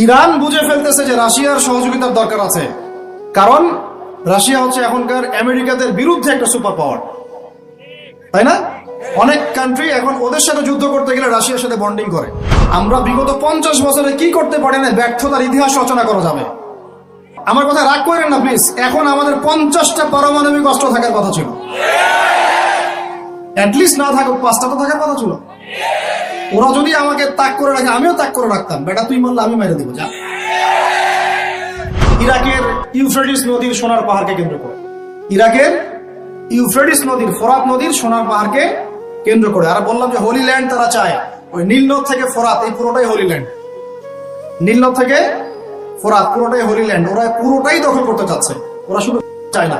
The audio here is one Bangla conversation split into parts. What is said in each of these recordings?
ইরান বুঝে ফেলতেছে যে রাশিয়ার সহযোগিতার দরকার আছে, কারণ রাশিয়া হচ্ছে এখনকার আমেরিকাদের বিরুদ্ধে একটা সুপার পাওয়ার, তাই না? অনেক কান্ট্রি এখন ওদের সাথে যুদ্ধ করতে গেলে রাশিয়ার সাথে বন্ডিং করে। আমরা বিগত 50 বছরে কি করতে পারি না, ব্যর্থতার ইতিহাস রচনা করা যাবে। আমার কথা রাগ করেন না প্লিজ। এখন আমাদের 50টা পারমাণবিক অস্ত্র থাকার কথা ছিল, অ্যাটলিস্ট না থাকুক 5টা তো থাকার কথা ছিল। ওরা যদি আমাকে তাক করে রাখে, আমিও তাক করে রাখতাম। বেটা তুই মারলে আমি মেরে দিব, যা। ইরাকের ইউফ্রেটিস নদীর সোনার পাহাড়কে কেন্দ্র করে, ইরাকের ইউফ্রেটিস নদীর, ফোরাত নদীর সোনার পাহাড়কে কেন্দ্র করে। আর বললাম যে হোলি ল্যান্ড তারা চায়, ওই নীলনদ থেকে ফোরাত, এই পুরোটাই হোলি ল্যান্ড। নীলনদ থেকে ফোরাত পুরোটাই হোলি ল্যান্ড, ওরা পুরোটাই দখল করতে চাচ্ছে। ওরা শুধু চায় না।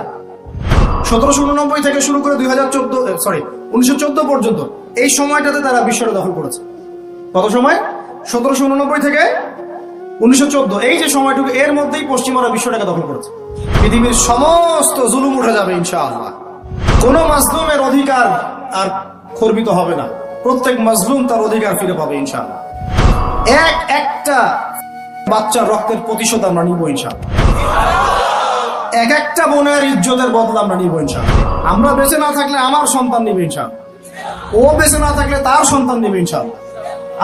1789 থেকে শুরু করে 1914 পর্যন্ত এই সময়টাতে তারা বিশ্বটা দখল করেছে। কত সময়? 1789 থেকে 1914, এই যে সময়টুকু, এর মধ্যেই পশ্চিমারা বিশ্বটাকে দখল করেছে। পৃথিবীর সমস্ত জুলুম উঠে যাবে ইনশাআল্লাহ। কোন মাজলুমের অধিকার আর খর্বিত হবে না, প্রত্যেক মাজলুম তার অধিকার ফিরে পাবে ইনশাআল্লাহ। একটা বাচ্চার রক্তের প্রতিশোধ আমরা নিব ইনশাআল্লাহ। একটা বোনের ইজ্জতের বদলা আমরা নিব ইনশাআল্লাহ। আমরা বেঁচে না থাকলে আমার সন্তান নিবে ইনশাআল্লাহ, ও বেঁচে না থাকলে তার সন্তান নিবে ইনশাআল্লাহ।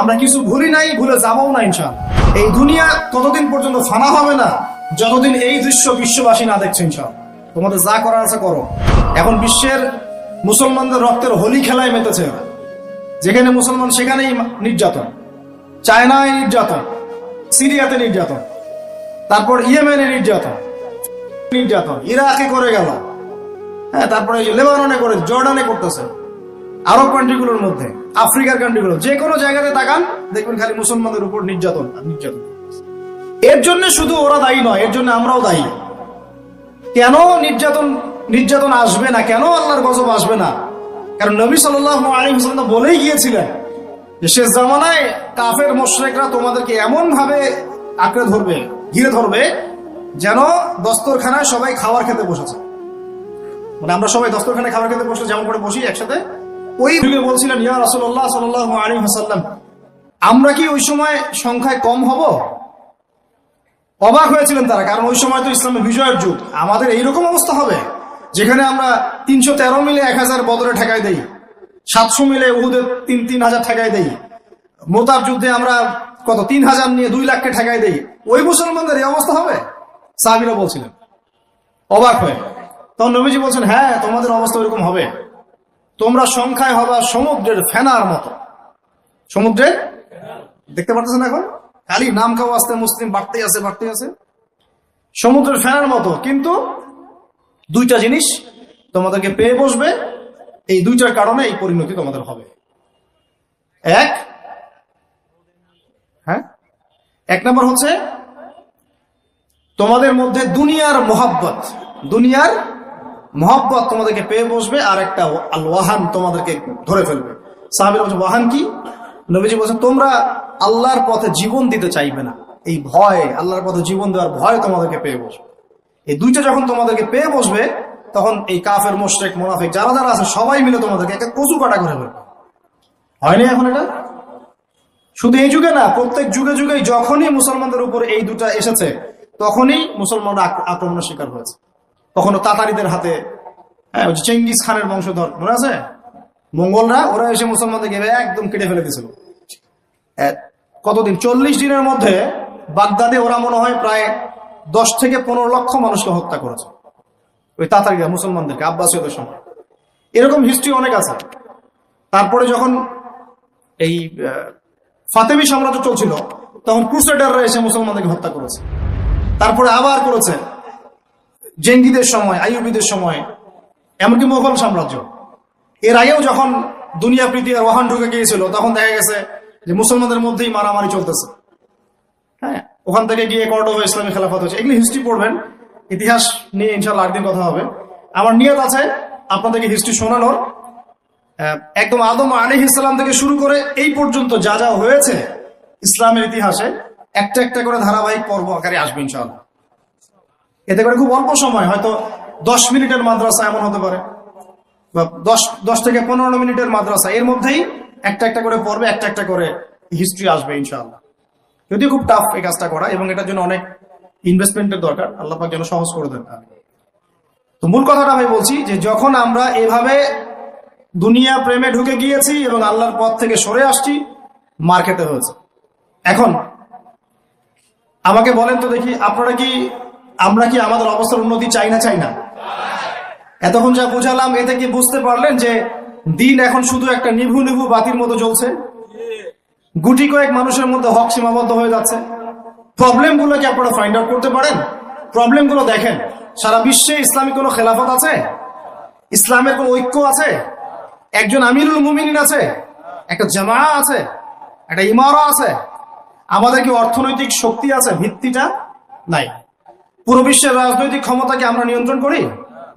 আমরা কিছু ভুলি নাই, ভুলে যাবও না ইনশাআল্লাহ। এই দুনিয়া ততদিন পর্যন্ত ফানা হবে না যতদিন এই দৃশ্য বিশ্ববাসী না দেখছে ইনশাআল্লাহ। তোমাদের যা করার আছে করো। এখন বিশ্বের মুসলমানদের রক্তের হোলি খেলায় মেতেছে। যেখানে মুসলমান সেখানেই নির্যাতন, চায়নায় নির্যাতন, সিরিয়াতে নির্যাতন, তারপর ইয়েমেনে নির্যাতন, ইরাকে করে গেল, হ্যাঁ, তারপরে লেবাননে করে, জর্ডানে করতেছে, আরব কান্ট্রিগুলোর মধ্যে, আফ্রিকার কান্ট্রিগুলো, যে কোনো জায়গাতে তাকান দেখবেন খালি মুসলমানদের উপর নির্যাতন। এর জন্য শুধু ওরা দায়ী নয়, এর জন্য আমরাও দায়ী। কেন নির্যাতন আসবে না? কেন আল্লাহর গজব আসবে না? কারণ নবী সাল্লাল্লাহু আলাইহি ওয়াসাল্লাম বলেই গিয়েছিলেন যে শেষ জামানায় কাফের মুশরিকরা তোমাদেরকে এমন ভাবে আঁকড়ে ধরবে, ঘিরে ধরবে, যেন দস্তরখানায় সবাই খাবার খেতে বসেছে। মানে আমরা সবাই দস্তরখানায় খাবার খেতে বসে যেমন করে বসি একসাথে, ওই যুগে বলছিলেন ইয়া রাসূলুল্লাহ সাল্লাল্লাহু আলাইহি ওয়াসাল্লাম, আমরা কি ওই সময় সংখ্যায় কম হব? অবাক হয়েছিলেন তারা, কারণ ওই সময় তো ইসলামের বিজয়ের যুগ। আমাদের এইরকম অবস্থা হবে যেখানে আমরা 313 মিলে 1000 বদরে ঠেকাই দেই, 700 মিলে উহুদে 3000 ঠেকাই দেই, মোতার যুদ্ধে আমরা কত 3000 নিয়ে 2 লাখকে ঠেকাই দেই। ওই মুসলমানদের এই অবস্থা হবে? সাহাবীরা বলছিলেন অবাক হয়ে। তখন নবীজি বলছেন, হ্যাঁ, তোমাদের অবস্থা এরকম হবে। তোমরা সংখ্যায় হবা সমুদ্রের ফেনার মতো। সমুদ্রের, দেখতে পারতেছেন এখন খালি নাম খাওয়া আসতে মুসলিম বাড়তেই আছে, সমুদ্রের ফেনার মতো। কিন্তু দুইটা জিনিস তোমাদেরকে পেয়ে বসবে, এই দুইটার কারণে এই পরিণতি তোমাদের হবে। এক নম্বর হচ্ছে তোমাদের মধ্যে দুনিয়ার মহব্বত তোমাদেরকে পেয়ে বসবে, আর একটা আল ওয়াহান তোমাদেরকে ধরে ফেলবে। সাহাবীরা বলছে ওয়াহান কি? নবীজি বলছেন তোমরা আল্লাহর পথে জীবন দিতে চাইবে না, এই ভয়, আল্লাহর পথে জীবন দেওয়ার ভয় তোমাদেরকে পেয়ে বসবে। এই দুইটা যখন তোমাদেরকে পেয়ে বসবে, তখন এই কাফের, মুশরিক, মুনাফিক যারা যারা আছে সবাই মিলে তোমাদেরকে একটা কচু কাটা করে ফেলবে। হয়নি এখন এটা? শুধু এই যুগে না, প্রত্যেক যুগে যুগে যখনই মুসলমানদের উপর এই দুটা এসেছে, তখনই মুসলমানরা আক্রমণের শিকার হয়েছে। কখনো তাতারিদের হাতে, হ্যাঁ, চেঙ্গিস খানের বংশধর মনে আছে, মঙ্গলরা, ওরা এসে মুসলমানদেরকে একদম কেটে ফেলে দিয়েছিল। কতদিন? 40 দিনের মধ্যে বাগদাদে ওরা মনে হয় প্রায় 10 থেকে 15 লক্ষ মানুষকে হত্যা করেছে, ওই তাতারিরা মুসলমানদেরকে, আব্বাসীয়দের সময়। এরকম হিস্ট্রি অনেক আছে। তারপরে যখন এই ফাতেমি সাম্রাজ্য চলছিল, তখন ক্রুসেডাররা এসে মুসলমানদেরকে হত্যা করেছে। তারপরে আবার করেছে জেঙ্গিদের সময়, আইয়ুবীদের সময়, এমনকি মোগল সাম্রাজ্য। এর আগেও যখন দুনিয়া প্রীতি আর ওয়াহান ঢুকে গিয়েছিল, তখন দেখা গেছে যে মুসলমানদের মধ্যেই মারামারি চলতেছে। হ্যাঁ, ওখান থেকে গিয়ে কর্ডোবা ইসলামী খেলাফত হয়েছে। এগুলি হিস্ট্রি পড়বেন, ইতিহাস নিয়ে ইনশাআল্লাহ আরেকদিন কথা হবে। আমার নিয়ত আছে আপনাদেরকে হিস্ট্রি শোনানোর, একদম আদম আলাইহিস সালাম থেকে শুরু করে এই পর্যন্ত যা যা হয়েছে ইসলামের ইতিহাসে, একটা একটা করে ধারাবাহিক পর্ব আকারে আসবে ইনশাআল্লাহ। এতে করে খুব অল্প সময়, হয়তো 10 মিনিটের মাদ্রাসা এমন হতে পারে, বা 10 থেকে 15 মিনিটের মাদ্রাসা, এর মধ্যেই একটা একটা করে পর্বে একটা একটা করে হিস্ট্রি আসবে ইনশাআল্লাহ। যদিও খুব টাফ এই কাজটা করা, এবং এটার জন্য অনেক ইনভেস্টমেন্টের দরকার, আল্লাহ পাক যেন সহজ করে দেন। তো মূল কথাটা আমি বলছি যে যখন আমরা এভাবে দুনিয়া প্রেমে ঢুকে গিয়েছি এবং আল্লাহর পথ থেকে সরে আসছি, মার খেতে হয়েছে। এখন আমাকে বলেন তো দেখি, আমরা কি আমাদের অবস্থার উন্নতি চাই না? এতক্ষণ যা বুঝালাম, এতে কি বুঝতে পারলেন যে দিন এখন শুধু একটা নিভু নিভু বাতির মতো জ্বলছে? গুটি কয়েক মানুষের মধ্যে হক সীমাবদ্ধ হয়ে যাচ্ছে। প্রবলেম গুলো কি আপনারা ফাইন্ড আউট করতে পারেন? প্রবলেম গুলো দেখেন। সারা বিশ্বে ইসলামিক কোন খেলাফত আছে? ইসলামের কোন ঐক্য আছে? একজন আমিরুল মুমিনিন আছে? একটা জামা আছে? একটা ইমারা আছে? আমাদের কি অর্থনৈতিক শক্তি আছে? ভিত্তিটা নাই। পুরো বিশ্বের রাজনৈতিক ক্ষমতাকে আমরা নিয়ন্ত্রণ করি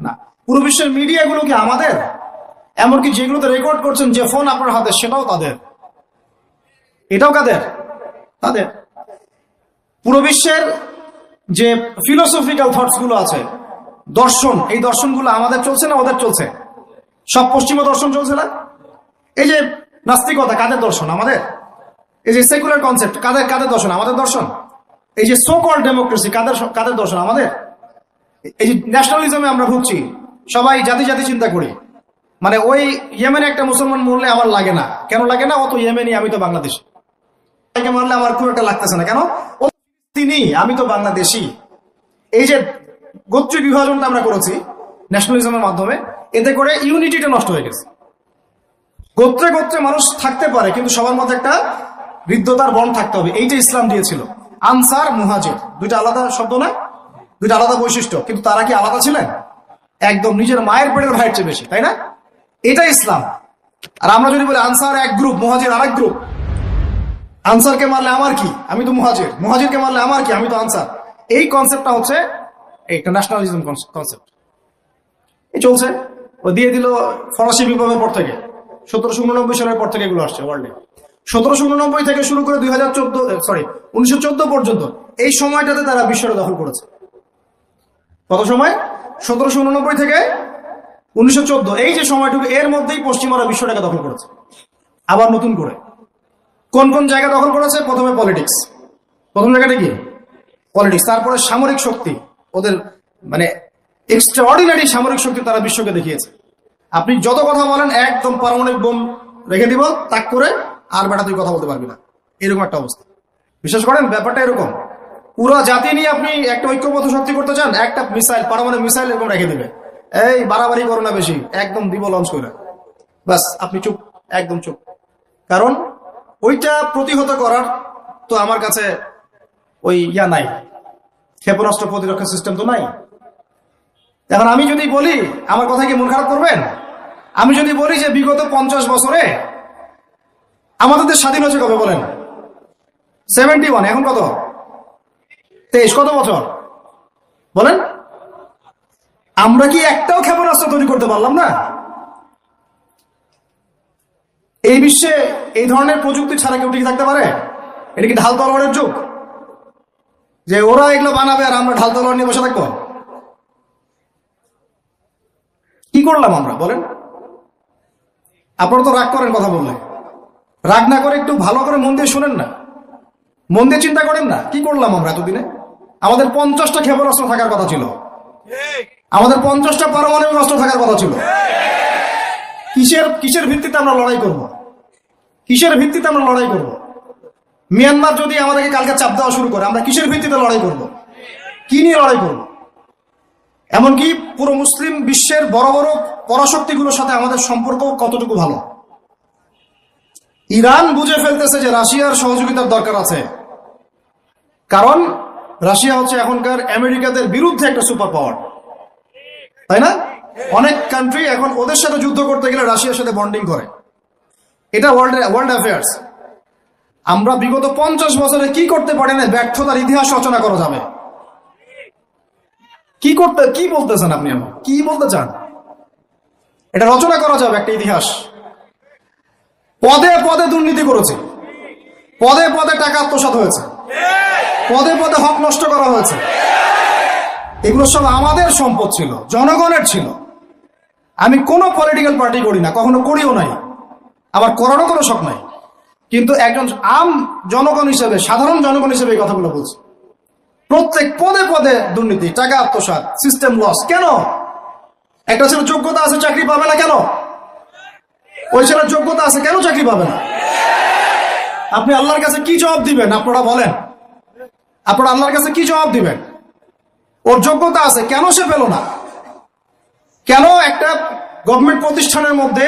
না। পুরো বিশ্বের মিডিয়াগুলো কি আমাদের? এমনকি যেগুলোতে রেকর্ড করছেন, যে ফোন আপনার হাতে, সেটাও তাদের। এটাও কাদের? তাদের। পুরো বিশ্বের যে ফিলোসফিক্যাল থটস গুলো আছে, দর্শন, এই দর্শনগুলো আমাদের চলছে না ওদের চলছে? সব পশ্চিমা দর্শন চলছে না? এই যে নাস্তিকতা, কাদের দর্শন? আমাদের। এই যে সেকুলার কনসেপ্ট, কাদের দর্শন? আমাদের দর্শন। এই যে সো কল্ড ডেমোক্রেসি, কাদের দর্শন? আমাদের। এই যে ন্যাশনালিজমে আমরা ভুগছি, সবাই জাতি চিন্তা করি। মানে ওই ইয়েমেনে একটা মুসলমান মরলে আমার লাগে না। কেন লাগে না? ও তো ইয়েমেনি, আমি তো বাংলাদেশি। মারলে আমার খুব একটা লাগতেছে না। কেন? ও তিনি, আমি তো বাংলাদেশি। এই যে গোত্রীয় বিভাজনটা আমরা করেছি ন্যাশনালিজমের মাধ্যমে, এতে করে ইউনিটিটা নষ্ট হয়ে গেছে। গোত্রে গোত্রে মানুষ থাকতে পারে, কিন্তু সবার মধ্যে একটা হৃদ্যতার বন্ড থাকতে হবে। এইটা ইসলাম দিয়েছিল। আনসার, মুহাজির, দুইটা আলাদা শব্দ না? দুইটা আলাদা বৈশিষ্ট্য, কিন্তু তারা কি আলাদা ছিলেন? একদম নিজের মায়ের পেটের ভাইয়ের চেয়ে বেশি, তাই না? এটা ইসলাম। আর আমরা যদি বলি আনসার এক গ্রুপ, মুহাজির আরেক গ্রুপ, আনসারকে মারলে আমার কি, আমি তো মুহাজির, মুহাজিরকে মারলে আমার কি, আমি তো আনসার। এই কনসেপ্টটা হচ্ছে একটা ন্যাশনালিজম কনসেপ্ট। এই চলছে। ও দিয়ে দিল ফরাসি বিপ্লবের পর থেকে, 1789 সালের পর থেকে এগুলো আসছে ওয়ার্ল্ডে। 1789 থেকে শুরু করে 1914 পর্যন্ত এই সময়টাতে তারা বিশ্বটা দখল করেছে। কত সময়? 1789 থেকে 1914, এই যে সময়টুকু, এর মধ্যেই পশ্চিমারা বিশ্বটাকে দখল করেছে। আবার নতুন করে কোন কোন জায়গা দখল করেছে? প্রথমে পলিটিক্স। প্রথম জায়গাটা কি? পলিটিক্স। তারপরে সামরিক শক্তি, ওদের মানে এক্সট্রাঅর্ডিনারি সামরিক শক্তি তারা বিশ্বকে দেখিয়েছে। আপনি যত কথা বলেন, একদম পারমাণবিক বোম রেখে দিব তাক করে, আর বেটা তুই কথা বলতে পারবি না, এরকম একটা অবস্থা। বিশ্বাস করেন ব্যাপারটা এরকম। পুরো জাতি নিয়ে আপনি একটা ঐক্যবদ্ধ শক্তি করতে চান, একটা মিসাইল, পারমাণবিক মিসাইল এরকম রেখে দিবে, এই বাড়াবাড়ি করো না বেশি, একদম দিব লঞ্চ করে, বাস আপনি চুপ, একদম চুপ। কারণ ওইটা প্রতিহত করার তো আমার কাছে ওই নাই, ক্ষেপণাস্ত্র প্রতিরক্ষা সিস্টেম তো নাই। এখন আমি যদি বলি, আমার কথা কি মন খারাপ করবেন? আমি যদি বলি যে বিগত 50 বছরে আমাদের দেশ স্বাধীন হয়েছে কবে বলেন? 71, এখন কত? 23, কত বছর বলেন? আমরা কি একটাও ক্ষেপণাস্ত্র তৈরি করতে পারলাম না? এই বিশ্বে এই ধরনের প্রযুক্তি ছাড়া কেউ টিকে থাকতে পারে? এটা কি ঢাল তলোয়ারের যুগ, যে ওরা এগুলো বানাবে আর আমরা ঢাল তলোয়ার নিয়ে বসে থাকবো? কি করলাম আমরা বলেন? আপনারা তো রাগ করেন কথা বললে। রাগ না করে একটু ভালো করে মন দিয়ে শুনেন না, মন দিয়ে চিন্তা করেন না। কি করলাম আমরা এতদিনে? আমাদের 50টা ক্ষেপণাস্ত্র থাকার কথা ছিল, আমাদের 50টা পারমাণবিক অস্ত্র থাকার কথা ছিল। কিসের ভিত্তিতে আমরা লড়াই করব? কিসের ভিত্তিতে আমরা লড়াই করব? মিয়ানমার যদি আমাদেরকে কালকে চাপ দেওয়া শুরু করে, আমরা কিসের ভিত্তিতে লড়াই করব? কি নিয়ে লড়াই করব? এমনকি পুরো মুসলিম বিশ্বের বড় বড় পরাশক্তিগুলোর সাথে আমাদের সম্পর্ক কতটুকু ভালো। ইরান বুঝে ফেলতেছে যে রাশিয়ার সহযোগিতার দরকার আছে, কারণ রাশিয়া হচ্ছে এখনকার আমেরিকাদের বিরুদ্ধে একটা সুপার পাওয়ার, তাই না? অনেক কান্ট্রি এখন ওদের সাথে যুদ্ধ করতে গেলে রাশিয়ার সাথে বন্ডিং করে। এটা ওয়ার্ল্ড অ্যাফেয়ার্স। আমরা বিগত 50 বছরে কি করতে পারি না, ব্যর্থতার ইতিহাস রচনা করা যাবে। কি বলতেছেন আপনি? আমার কি বলতে চান? এটা রচনা করা যাবে একটা ইতিহাস। পদে পদে দুর্নীতি করেছে, পদে পদে টাকা আত্মসাৎ হয়েছে, পদে পদে হক নষ্ট করা হয়েছে। এগুলো সব আমাদের সম্পদ ছিল, জনগণের ছিল। আমি কোনো পলিটিক্যাল পার্টি করি না, কখনো করিও নাই, আমার করারও কোনো শখ নাই। কিন্তু একজন আম জনগণ হিসেবে, সাধারণ জনগণ হিসেবে এই কথাগুলো বলছি। প্রত্যেক পদে পদে দুর্নীতি, টাকা আত্মসাৎ, সিস্টেম লস। কেন? একটা ছেলে যোগ্যতা আছে, চাকরি পাবে না কেন? ওই ছেলের যোগ্যতা আছে, কেন চাকরি পাবে না? আপনি আল্লাহর কাছে কি জবাব দিবেন? আপনারা বলেন, আপনারা আল্লাহর কাছে কি জবাব দিবেন? ওর যোগ্যতা আছে, কেন সে পেল না? কেন একটা গভর্নমেন্ট প্রতিষ্ঠানের মধ্যে